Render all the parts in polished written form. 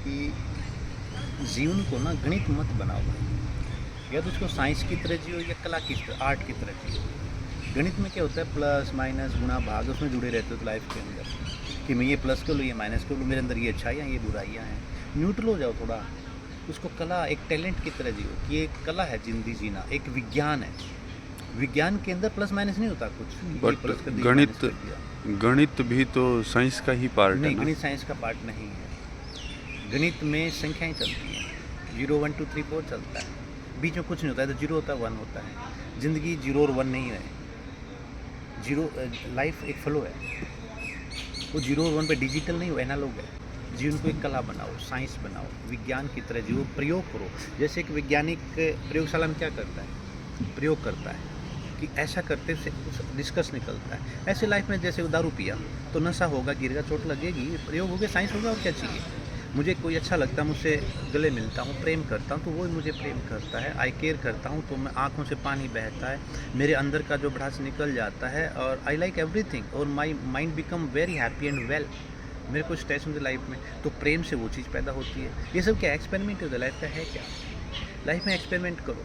कि जीवन को ना गणित मत बनाओ भाई। या तो उसको साइंस की तरह जियो या कला की तरह, आर्ट की तरह जियो। गणित में क्या होता है, प्लस माइनस गुणा भाग, उसमें जुड़े रहते हो तो लाइफ के अंदर कि मैं ये प्लस कर लूँ ये माइनस कर लूँ, मेरे अंदर ये अच्छाइयाँ ये बुराइयाँ हैं। न्यूट्रल हो जाओ थोड़ा। उसको कला एक टैलेंट की तरह जियो कि एक कला है ज़िंदगी जीना, एक विज्ञान है। विज्ञान के अंदर प्लस माइनस नहीं होता कुछ, ये बट प्लस कर दिया ये माइनस गणित कर दिया। गणित भी तो साइंस का ही पार्ट है नहीं, ना। गणित साइंस का पार्ट नहीं है। गणित में संख्याएं चलती हैं, 0 1 2 3 4 चलता है, बीच में कुछ नहीं होता है, तो 0 होता है 1 होता है। ज़िंदगी 0 और 1 नहीं है। जीरो लाइफ एक फ्लो है, वो 0 और 1 पे डिजिटल नहीं हो, एनालॉग है। जीवन को एक कला बनाओ, साइंस बनाओ, विज्ञान की तरह जियो, प्रयोग करो। जैसे एक वैज्ञानिक प्रयोगशाला में क्या करता है, प्रयोग करता है कि ऐसा करते से कुछ डिस्कस निकलता है। ऐसे लाइफ में जैसे वो दारू पिया तो नशा होगा, गिरेगा, चोट लगेगी, प्रयोग हो गया, साइंस होगा, और क्या चाहिए। मुझे कोई अच्छा लगता है, मुझसे गले मिलता हूँ, प्रेम करता हूँ, तो वो मुझे प्रेम करता है। आई केयर करता हूँ तो मैं आँखों से पानी बहता है, मेरे अंदर का जो भड़ास निकल जाता है, और आई लाइक एवरीथिंग, और my mind become very happy and well. मेरे को स्ट्रेस मुझे लाइफ में, तो प्रेम से वो चीज़ पैदा होती है। ये सब क्या एक्सपेरिमेंट होता है, लाइफ का है क्या। लाइफ में एक्सपेरिमेंट करो,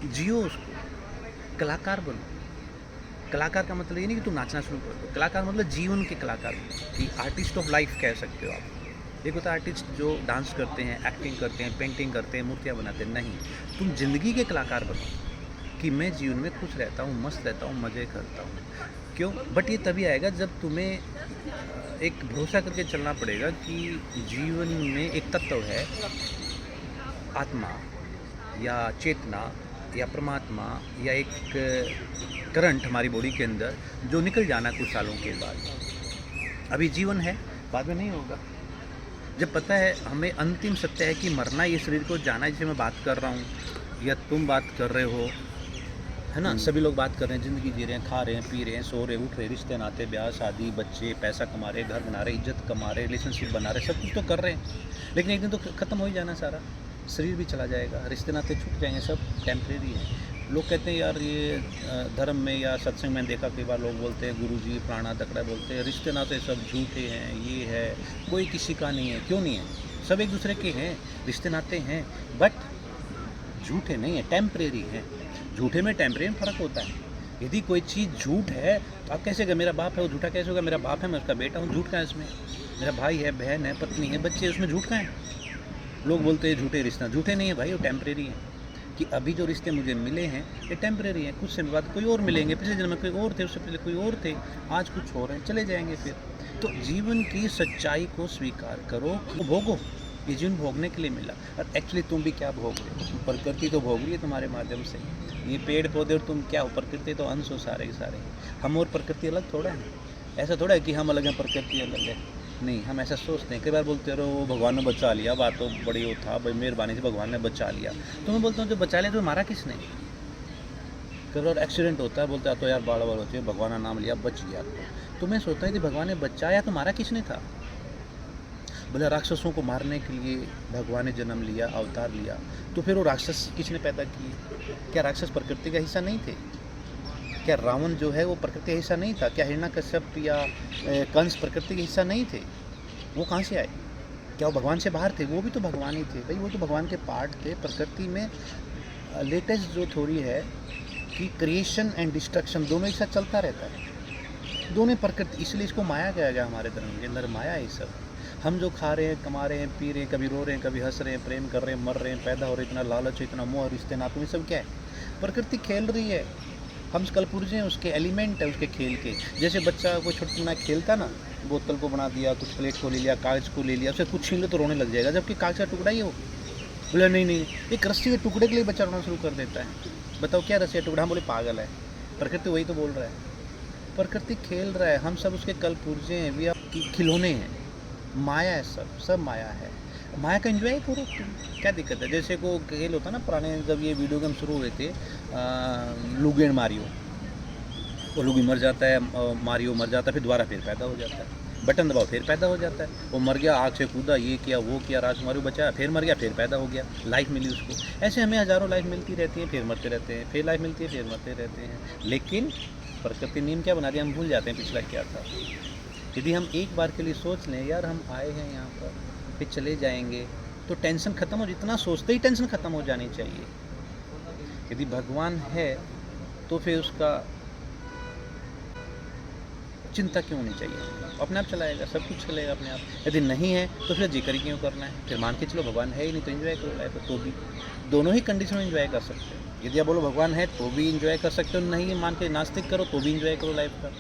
जियो उसको, कलाकार बनो। कलाकार का मतलब ये नहीं कि तुम नाचना शुरू कर दो, कलाकार मतलब जीवन के कलाकार कि आर्टिस्ट ऑफ लाइफ कह सकते हो आप। एक होता है आर्टिस्ट जो डांस करते हैं, एक्टिंग करते हैं, पेंटिंग करते हैं, मूर्तियाँ बनाते हैं। नहीं, तुम जिंदगी के कलाकार बनो कि मैं जीवन में खुश रहता हूँ, मस्त रहता हूँ, मज़े करता हूँ। क्यों? बट ये तभी आएगा जब तुम्हें एक भरोसा करके चलना पड़ेगा कि जीवन में एक तत्व है, आत्मा या चेतना या परमात्मा, या एक करंट हमारी बॉडी के अंदर जो निकल जाना कुछ सालों के बाद। अभी जीवन है, बाद में नहीं होगा। जब पता है हमें अंतिम सत्य है कि मरना, ये शरीर को जाना है, जिसे मैं बात कर रहा हूँ या तुम बात कर रहे हो, है ना। सभी लोग बात कर रहे हैं, ज़िंदगी जी रहे हैं, खा रहे हैं, पी रहे हैं, सो रहे, उठ रहे, रिश्ते नाते, ब्याह शादी, बच्चे, पैसा कमा रहे, घर बना रहे, इज्जत कमा रहे, रिलेशनशिप बना रहे, सब कुछ तो कर रहे हैं। लेकिन एक दिन तो ख़त्म हो ही जाना सारा। शरीर भी चला जाएगा, रिश्ते नाते छूट जाएंगे, सब टेम्परेरी है। लोग कहते हैं यार ये धर्म में या सत्संग में देखा कई बार लोग बोलते हैं, गुरुजी फलाना तकड़ा बोलते हैं, रिश्ते नाते सब झूठे हैं, ये है, कोई किसी का नहीं है। क्यों नहीं है? सब एक दूसरे के हैं, रिश्ते नाते हैं, बट झूठे नहीं है, टेम्परेरी है। झूठे में टेम्परेरी में फ़र्क होता है। यदि कोई चीज़ झूठ है तो आप कैसे कहें मेरा बाप है वो झूठा कैसे होगा? मेरा बाप है, मैं उसका बेटा हूँ, झूठ का है इसमें? मेरा भाई है, बहन है, पत्नी है, बच्चे, उसमें झूठ का है? लोग बोलते हैं झूठे रिश्ते, झूठे नहीं है भाई, वो टेम्परेरी है। कि अभी जो रिश्ते मुझे मिले हैं ये टेम्परेरी हैं, कुछ समय बाद कोई और मिलेंगे, पिछले जन्म में कोई और थे, उससे पहले कोई और थे, आज कुछ और हैं, चले जाएंगे फिर। तो जीवन की सच्चाई को स्वीकार करो कि भोगो, ये जीवन भोगने के लिए मिला। और एक्चुअली तुम भी क्या भोग रहे हो? प्रकृति तो भोग रही है तुम्हारे माध्यम से, ये पेड़ पौधे, और तुम क्या हो? प्रकृति तो अंश हो सारे के सारे। हम और प्रकृति अलग थोड़ा है। ऐसा थोड़ा है कि हम अलग हैं प्रकृति अलग है, नहीं। हम ऐसा सोचते हैं, कई बार बोलते रहो भगवान ने बचा लिया, बात तो बड़ी वो था भाई, मेहरबानी से भगवान ने बचा लिया। तो मैं बोलता हूँ जो बचा लिया तो मारा किसने? कई बार एक्सीडेंट होता है, बोलते हैं तो यार बाढ़ होती है, भगवान का नाम लिया बच गया। तो मैं सोचता हूँ कि भगवान ने बचाया तो मारा किसने था? बोले राक्षसों को मारने के लिए भगवान ने जन्म लिया, अवतार लिया। तो फिर वो राक्षस किसने पैदा किए? क्या राक्षस प्रकृति का हिस्सा नहीं थे? क्या रावण जो है वो प्रकृति का हिस्सा नहीं था? क्या हिरण्यकश्यप या कंस प्रकृति का हिस्सा नहीं थे? वो कहाँ से आए? क्या वो भगवान से बाहर थे? वो भी तो भगवान ही थे भाई, वो तो भगवान के पार्ट थे। प्रकृति में लेटेस्ट जो थ्योरी है कि क्रिएशन एंड डिस्ट्रक्शन दोनों एक साथ चलता रहता है, दोनों प्रकृति। इसलिए इसको माया कहा गया। हमारे धर्म के अंदर माया है ये सब। हम जो खा रहे हैं, कमा रहे हैं, पी रहे हैं, कभी रो रहे हैं, कभी हंस रहे हैं, प्रेम कर रहे हैं, मर रहे हैं, पैदा हो रहे हैं, इतना लालच, इतना मोह, रिश्ते नातों में, सब क्या है? प्रकृति खेल रही है। हम कलपुर्जे हैं, उसके एलिमेंट है उसके खेल के। जैसे बच्चा कोई छोटा खेलता ना, बोतल को बना दिया, कुछ प्लेट को ले लिया, कागज़ को ले लिया, उसे कुछ छीन लो तो रोने लग जाएगा, जबकि कागज़ का टुकड़ा ही हो। बोले नहीं नहीं, एक रस्सी के टुकड़े के लिए बच्चा रोना शुरू कर देता है। बताओ क्या रस्सी का टुकड़ा? हम बोले पागल है। प्रकृति वही तो बोल रहा है, प्रकृति खेल रहा है, हम सब उसके कलपुर्जे हैं, वी खिलौने हैं। माया है, सब माया है। माया का एंजॉय करो तुम, क्या दिक्कत है? जैसे को खेल होता ना पुराने, जब ये वीडियो गेम शुरू हुए थे, लुगी एंड मारियो, वो लुगी मर जाता है, मारियो मर जाता है, फिर दोबारा फिर पैदा हो जाता है, बटन दबाओ फिर पैदा हो जाता है। वो मर गया, आग से कूदा, ये किया वो किया, राजकुमारी बचाया, फिर मर गया, फिर पैदा हो गया, लाइफ मिली उसको। ऐसे हमें हज़ारों लाइफ मिलती रहती है, फिर मरते रहते हैं, फिर लाइफ मिलती है, फिर मरते रहते हैं। लेकिन प्रकृति नियम क्या बना दिया, हम भूल जाते हैं पिछला क्या था। यदि हम एक बार के लिए सोच लें, यार हम आए हैं यहाँ पर, पे चले जाएंगे तो टेंशन ख़त्म हो, जितना सोचते ही टेंशन ख़त्म हो जानी चाहिए। यदि भगवान है तो फिर उसका चिंता क्यों होनी चाहिए, अपने आप चलाएगा, सब कुछ चलेगा अपने आप। यदि नहीं है तो फिर जिक्र ही क्यों करना है, फिर मान के चलो भगवान है ही नहीं तो एंजॉय करो लाइफ, तो भी दोनों ही कंडीशन में एंजॉय कर सकते हो। यदि आप बोलो भगवान है तो भी एंजॉय कर सकते हो, नहीं मान के नास्तिक करो तो भी एंजॉय करो लाइफ का।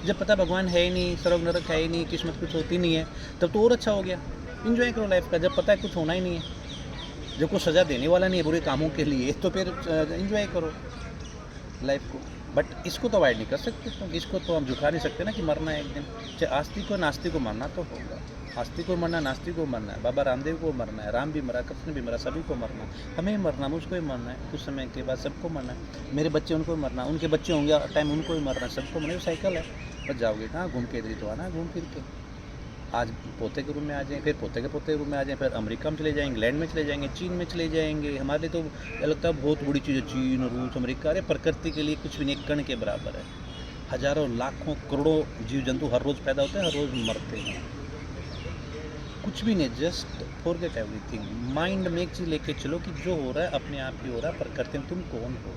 जब पता भगवान है ही नहीं, स्वर्ग नरक है ही नहीं, किस्मत कुछ होती नहीं है, तब तो और अच्छा हो गया, एंजॉय करो लाइफ का। जब पता है कुछ होना ही नहीं है, जब कुछ सज़ा देने वाला नहीं है बुरे कामों के लिए, तो फिर एंजॉय करो लाइफ को। बट इसको तो अवॉइड नहीं कर सकते, तो इसको तो हम झुका नहीं सकते ना कि मरना है एक दिन। चाहे आस्तिक को नास्तिक को मरना तो होगा, आस्तिक को मरना, नास्तिक को मरना है, बाबा रामदेव को मरना है, राम भी मरा, कृष्ण भी मरा, सभी को मरना, हमें भी मरना, मुझको भी मरना है, कुछ समय के बाद सबको मरना है। मेरे बच्चे उनको भी मरना, उनके बच्चे होंगे टाइम उनको भी मरना, सबको मरना, साइकिल है। बस जाओगे कहाँ, घूम के इधर ही तो आना, घूम फिर के। आज पोते के रूम में आ जाएँ, फिर पोते के रूम में आ जाएँ, फिर अमेरिका में चले जाएंगे, इंग्लैंड में चले जाएंगे, चीन में चले जाएंगे। हमारे लिए तो लगता है बहुत बड़ी चीज़ है चीन, रूस, अमेरिका। अरे प्रकृति के लिए कुछ भी नहीं, कण के बराबर है। हजारों लाखों करोड़ों जीव जंतु हर रोज़ पैदा होते हैं, हर रोज़ मरते हैं, कुछ भी नहीं। Just forget everything. माइंड में एक चीज़ लेके चलो कि जो हो रहा है अपने आप ही हो रहा है, प्रकृति में तुम कौन हो।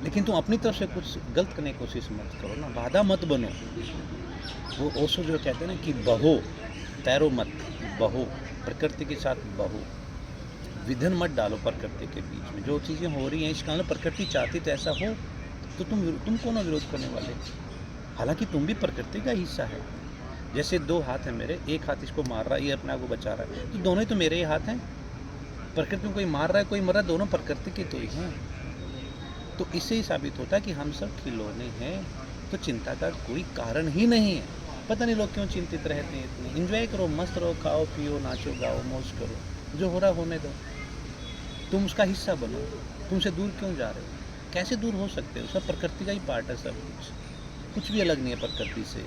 लेकिन तुम अपनी तरफ से कुछ गलत करने की कोशिश मत करो ना, बाधा मत बनो। वो ओशो जो कहते हैं ना कि बहो, तैरो मत, बहो, प्रकृति के साथ बहो, विघन मत डालो प्रकृति के बीच में। जो चीज़ें हो रही हैं इस कारण प्रकृति चाहती तो ऐसा हो, तो तुम कौन हो विरोध करने वाले। हालांकि तुम भी प्रकृति का हिस्सा है। जैसे दो हाथ हैं मेरे, एक हाथ इसको मार रहा है, ये अपने आप को बचा रहा है, तो दोनों ही तो मेरे ही हाथ हैं। प्रकृति में कोई मार रहा है, कोई मर रहा है, दोनों प्रकृति के तो ही हैं। तो इससे ही साबित होता है कि हम सब खिलौने हैं, तो चिंता का कोई कारण ही नहीं है। पता नहीं लोग क्यों चिंतित रहते हैं इतने। एंजॉय करो, मस्त रहो, खाओ पियो, नाचो गाओ, मौज करो, जो हो रहा होने दो, तुम उसका हिस्सा बनो। तुमसे दूर क्यों जा रहे हो, कैसे दूर हो सकते हो, सब प्रकृति का ही पार्ट है, सब कुछ भी अलग नहीं है प्रकृति से।